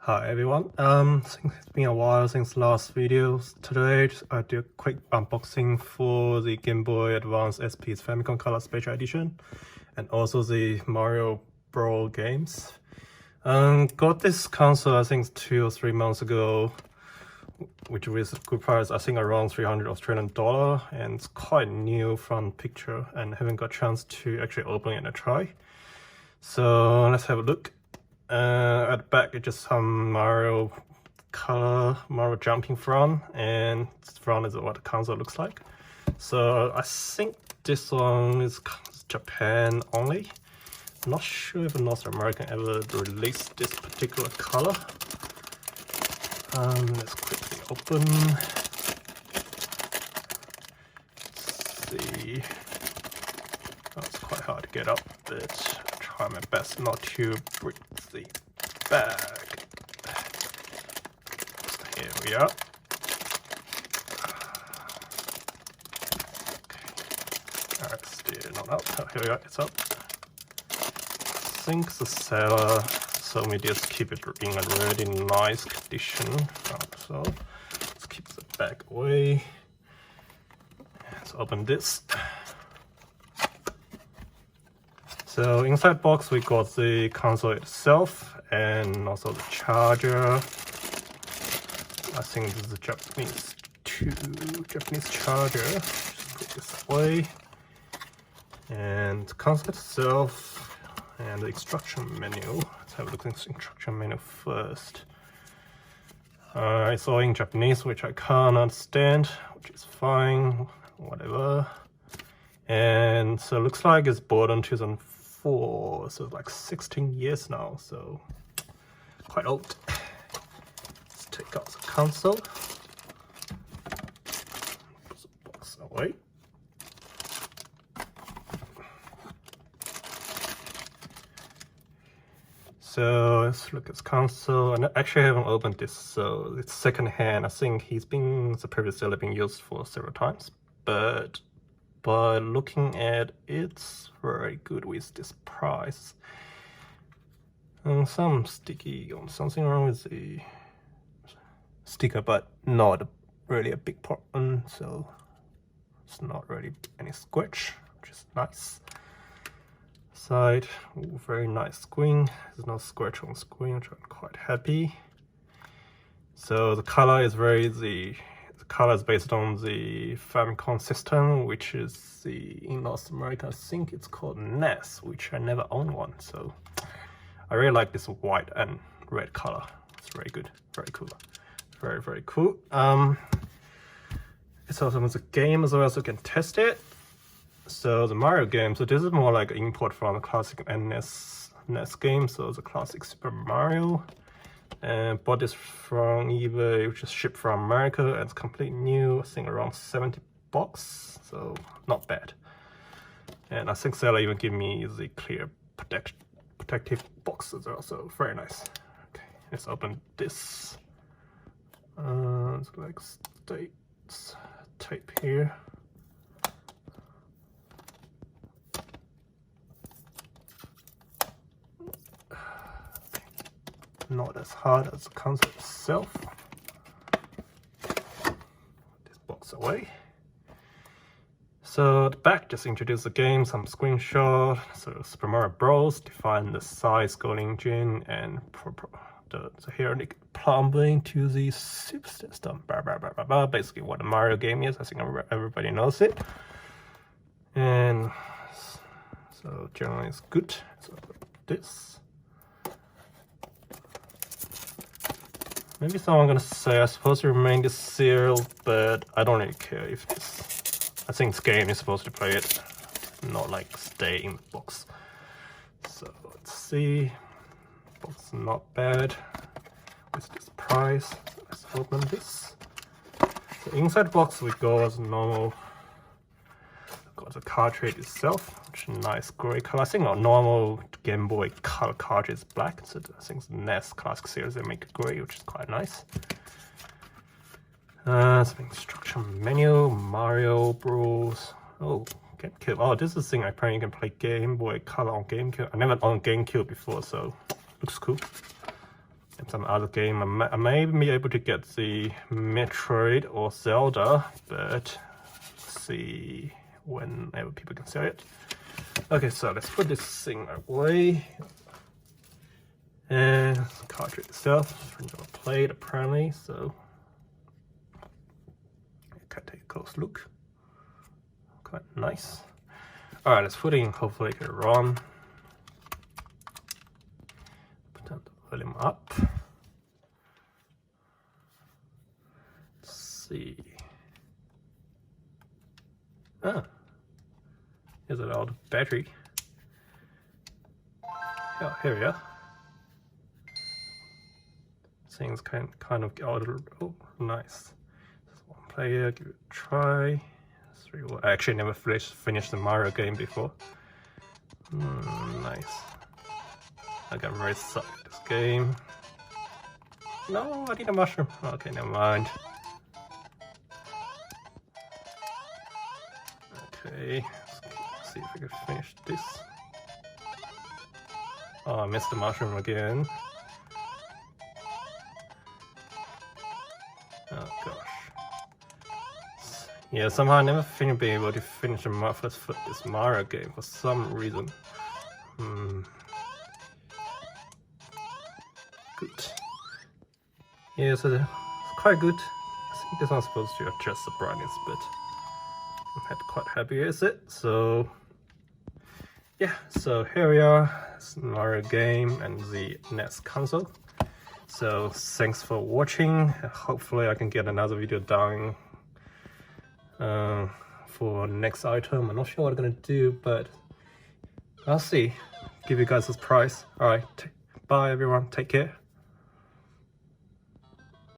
Hi everyone, it's been a while since last video. Today I do a quick unboxing for the Game Boy Advance SP's Famicom Color Special Edition and also the Mario Bros games. Got this console I think 2 or 3 months ago, which was a good price, I think around $300 Australian, and it's quite new front picture and haven't got a chance to actually open it and try. So let's have a look. At the back it's just some Mario jumping front, and front is what the console looks like. So I think this one is Japan only. I'm not sure if North America ever released this particular color. Let's quickly open. Let's see. Oh, it's quite hard to get up, but I'll try my best not to break the bag. So here we are. Okay. Alright, still not out. Oh, here we are, it's up. I think the seller told me just keep it in a really nice condition. So let's keep the bag away. Let's open this. So inside box we got the console itself and also the charger. I think this is a Japanese charger. Just put this away. And the console itself and the instruction menu. Let's have a look at the instruction menu first. It's all in Japanese, which I can't understand, which is fine, whatever. And so it looks like it's bought in 2004, so like 16 years now, so quite old. Let's take out the console. Put the box away. So let's look at the console. And I actually haven't opened this, so it's second hand. I think the previous seller been used for several times, but by looking at it's very good with this price. And some sticky on something wrong with the sticker, but not really a big problem, so it's not really any scratch, which is nice. Side, ooh, very nice screen. There's no scratch on screen, which I'm quite happy. So the color is the color is based on the Famicom system, which is in North America I think it's called NES, which I never owned one. So I really like this white and red color. It's very good, very cool, very cool. It's also with a game as well, so you can test it. So the Mario game, so this is more like an import from the classic NES game, so the classic Super Mario. And bought this from eBay, which is shipped from America, and it's completely new. I think around $70, so not bad. And I think seller even give me the clear protective box as well, so very nice. Okay, let's open this. It's like states tape here. Not as hard as the console itself. Put this box away. So the back just introduced the game, some screenshot. So Super Mario Bros. Define the size, goal engine, and the heraldic plumbing to the super system. Basically what a Mario game is. I think everybody knows it. And so generally it's good. So this. Maybe someone gonna say I'm supposed to remain this sealed, but I don't really care if this. I think this game is supposed to play it, not like stay in the box. So let's see. Box not bad with this price. So let's open this. So inside the box we go as normal. Got the cartridge itself, which is nice gray color. I think our normal Game Boy color cartridge is black, so I think the NES Classic series they make it gray, which is quite nice. Some instruction menu, Mario Bros. Oh, GameCube. Oh, this is the thing I apparently can play Game Boy Color on GameCube. I never owned GameCube before, so looks cool. in some other game. I may be able to get the Metroid or Zelda, but let's see whenever people can sell it. Okay, so let's put this thing away. And the cartridge itself, never played apparently, so I can take a close look. Quite nice. Alright, let's put in hopefully a ROM. Turn the volume up. Let's see. Ah, here's an old battery. Oh, here we are. Things kind of out. Oh, nice. Just one player, give it a try. I actually never finished the Mario game before. Nice. I got very sucked at this game. No, I need a mushroom. Okay, never mind. Okay, let's see if we can finish this. Oh, I missed the mushroom again. Oh gosh. Yeah, somehow I never been able to finish this Mario game for some reason. Good. Yeah, so it's quite good. I think this one's supposed to adjust the brightness, but I'm quite happy with it. So yeah, so here we are. It's Mario game and the NES console. So thanks for watching. Hopefully I can get another video done for next item. I'm not sure what I'm gonna do, but I'll see. Give you guys a surprise. Alright, bye everyone, take care.